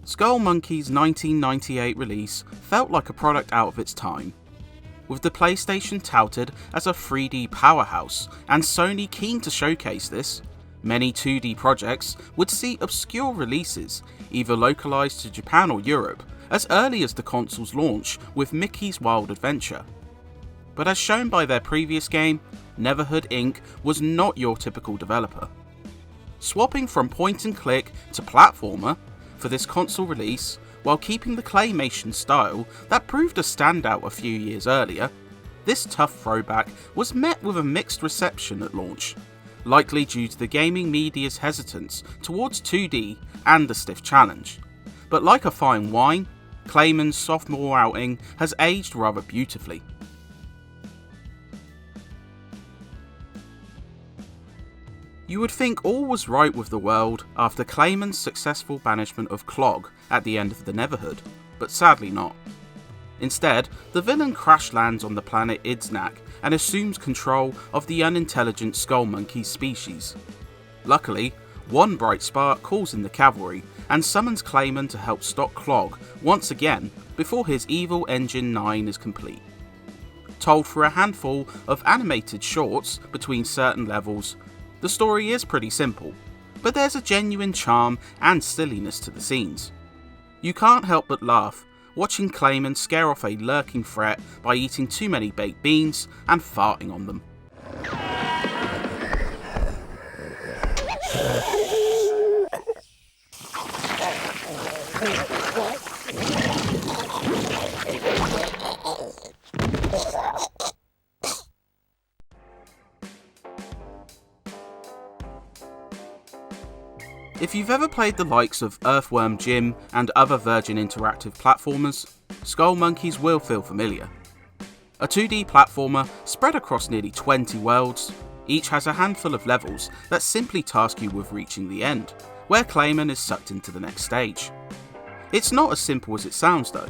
Skull Monkey's 1998 release felt like a product out of its time. With the PlayStation touted as a 3D powerhouse and Sony keen to showcase this, many 2D projects would see obscure releases, either localized to Japan or Europe, as early as the console's launch with Mickey's Wild Adventure. But as shown by their previous game, Neverhood Inc. was not your typical developer. Swapping from point and click to platformer for this console release, while keeping the claymation style that proved a standout a few years earlier, this tough throwback was met with a mixed reception at launch, likely due to the gaming media's hesitance towards 2D and the stiff challenge. But like a fine wine, Clayman's sophomore outing has aged rather beautifully. You would think all was right with the world after Clayman's successful banishment of Clog at the end of the Neverhood, but sadly not. Instead, the villain crash lands on the planet Idznak and assumes control of the unintelligent Skull Monkey species. Luckily, one bright spark calls in the cavalry and summons Clayman to help stop Clog once again before his evil Engine 9 is complete. Told through a handful of animated shorts between certain levels, the story is pretty simple, but there's a genuine charm and silliness to the scenes. You can't help but laugh watching Clayman scare off a lurking threat by eating too many baked beans and farting on them. If you've ever played the likes of Earthworm Jim and other Virgin Interactive platformers, Skull Monkeys will feel familiar. A 2D platformer spread across nearly 20 worlds, each has a handful of levels that simply task you with reaching the end, where Clayman is sucked into the next stage. It's not as simple as it sounds though,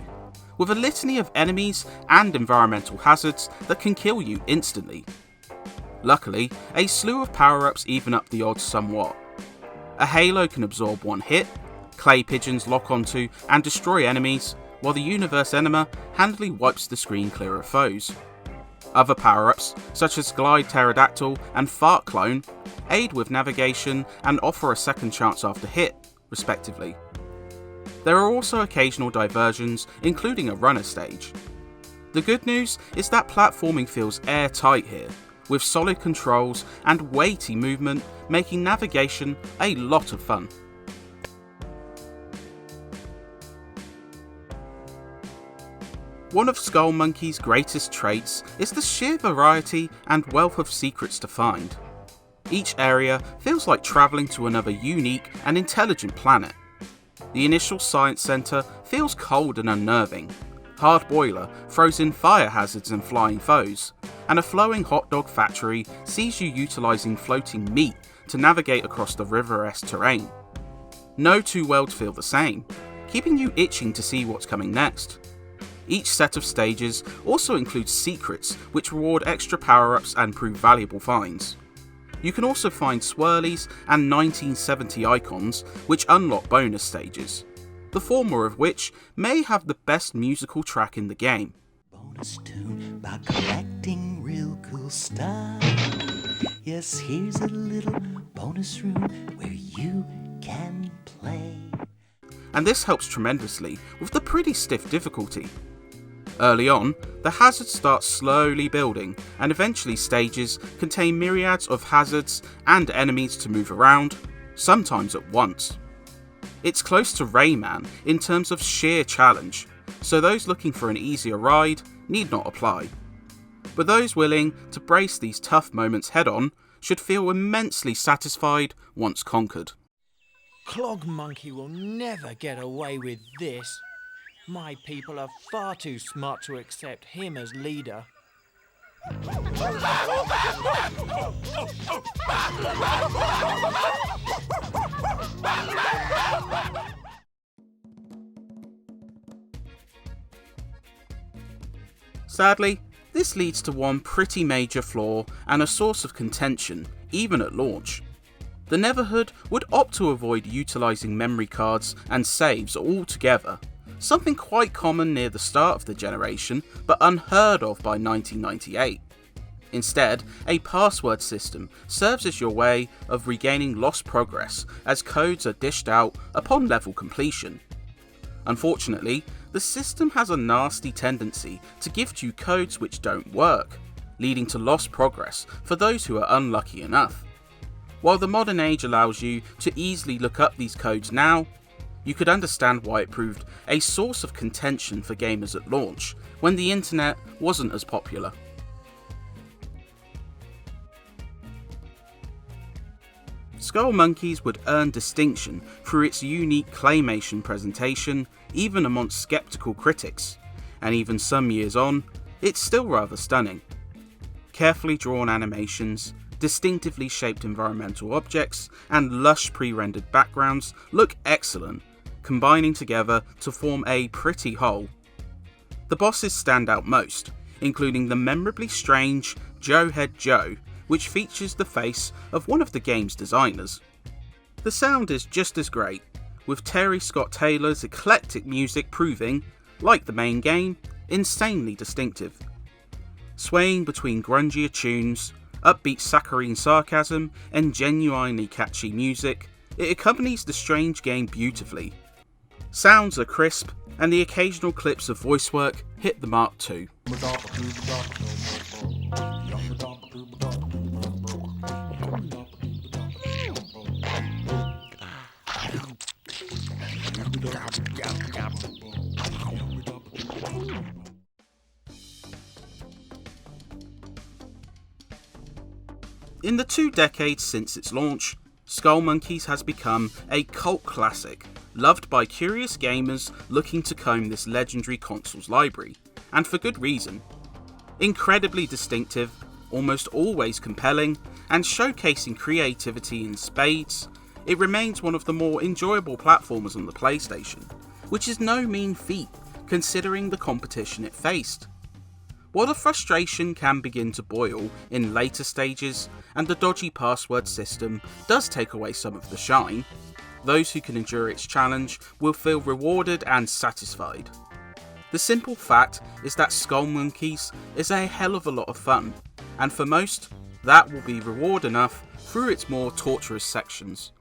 with a litany of enemies and environmental hazards that can kill you instantly. Luckily, a slew of power-ups even up the odds somewhat. A halo can absorb one hit, clay pigeons lock onto and destroy enemies, while the Universe Enema handily wipes the screen clear of foes. Other power-ups, such as Glide Pterodactyl and Fart Clone, aid with navigation and offer a second chance after hit, respectively. There are also occasional diversions, including a runner stage. The good news is that platforming feels airtight here, with solid controls and weighty movement making navigation a lot of fun. One of Skull Monkey's greatest traits is the sheer variety and wealth of secrets to find. Each area feels like travelling to another unique and intelligent planet. The initial science centre feels cold and unnerving. Hard Boiler throws in fire hazards and flying foes, and a flowing hot dog factory sees you utilising floating meat to navigate across the river-esque terrain. No two worlds feel the same, keeping you itching to see what's coming next. Each set of stages also includes secrets which reward extra power-ups and prove valuable finds. You can also find swirlies and 1970 icons which unlock bonus stages, the former of which may have the best musical track in the game. Bonus tune about collecting real cool stuff. Yes, here's a little bonus room where you can play. And this helps tremendously with the pretty stiff difficulty. Early on, the hazards start slowly building, and eventually stages contain myriads of hazards and enemies to move around, sometimes at once. It's close to Rayman in terms of sheer challenge, so those looking for an easier ride need not apply. But those willing to brace these tough moments head-on should feel immensely satisfied once conquered. Clog Monkey will never get away with this. My people are far too smart to accept him as leader. Sadly, this leads to one pretty major flaw and a source of contention, even at launch. the Neverhood would opt to avoid utilising memory cards and saves altogether, something quite common near the start of the generation but unheard of by 1998. Instead, a password system serves as your way of regaining lost progress as codes are dished out upon level completion. Unfortunately, the system has a nasty tendency to gift you codes which don't work, leading to lost progress for those who are unlucky enough. While the modern age allows you to easily look up these codes now, you could understand why it proved a source of contention for gamers at launch, when the internet wasn't as popular. Skull Monkeys would earn distinction through its unique claymation presentation, even amongst skeptical critics, and even some years on, it's still rather stunning. Carefully drawn animations, distinctively shaped environmental objects, and lush pre-rendered backgrounds look excellent, combining together to form a pretty whole. The bosses stand out most, including the memorably strange Joehead Joe, which features the face of one of the game's designers. The sound is just as great, with Terry Scott Taylor's eclectic music proving, like the main game, insanely distinctive. Swaying between grungier tunes, upbeat saccharine sarcasm, and genuinely catchy music, it accompanies the strange game beautifully. Sounds are crisp, and the occasional clips of voice work hit the mark too. In the 2 decades since its launch, Skull Monkeys has become a cult classic, loved by curious gamers looking to comb this legendary console's library, and for good reason. Incredibly distinctive, almost always compelling, and showcasing creativity in spades, it remains one of the more enjoyable platformers on the PlayStation, which is no mean feat considering the competition it faced. While the frustration can begin to boil in later stages, and the dodgy password system does take away some of the shine, those who can endure its challenge will feel rewarded and satisfied. The simple fact is that Skull Monkeys is a hell of a lot of fun, and for most, that will be reward enough through its more torturous sections.